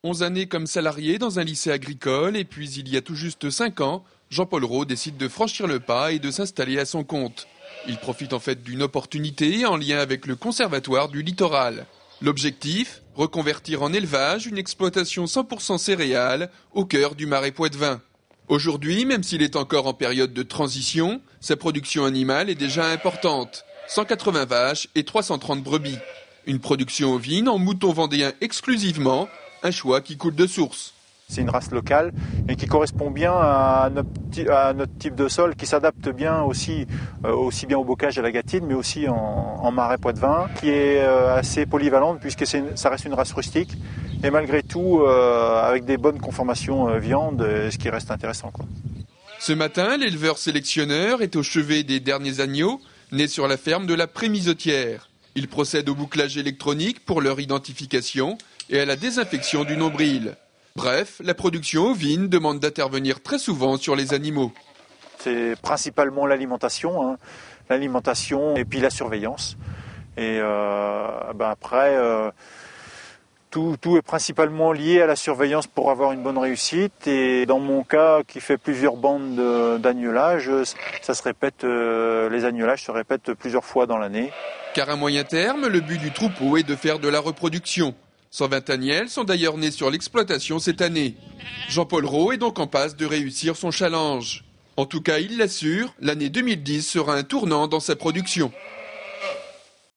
11 années comme salarié dans un lycée agricole et puis il y a tout juste 5 ans, Jean-Paul Rau décide de franchir le pas et de s'installer à son compte. Il profite en fait d'une opportunité en lien avec le Conservatoire du Littoral. L'objectif, reconvertir en élevage une exploitation 100% céréales au cœur du Marais Poitevin. Aujourd'hui, même s'il est encore en période de transition, sa production animale est déjà importante. 180 vaches et 330 brebis. Une production ovine en moutons vendéens exclusivement, un choix qui coule de source. C'est une race locale et qui correspond bien à notre type de sol, qui s'adapte bien aussi bien au bocage et à la gâtine, mais aussi en Marais Poitevin, qui est assez polyvalente puisque ça reste une race rustique et malgré tout avec des bonnes conformations viande, ce qui reste intéressant, quoi. Ce matin, l'éleveur sélectionneur est au chevet des derniers agneaux, nés sur la ferme de la Prémisotière. Il procède au bouclage électronique pour leur identification et à la désinfection du nombril. Bref, la production ovine demande d'intervenir très souvent sur les animaux. C'est principalement l'alimentation, l'alimentation et puis la surveillance. Et après, tout est principalement lié à la surveillance pour avoir une bonne réussite. Et dans mon cas, qui fait plusieurs bandes d'agnelage, ça se répète, les agnelages se répètent plusieurs fois dans l'année. Car à moyen terme, le but du troupeau est de faire de la reproduction. 120 agnelles sont d'ailleurs nées sur l'exploitation cette année. Jean-Paul Rau est donc en passe de réussir son challenge. En tout cas, il l'assure, l'année 2010 sera un tournant dans sa production.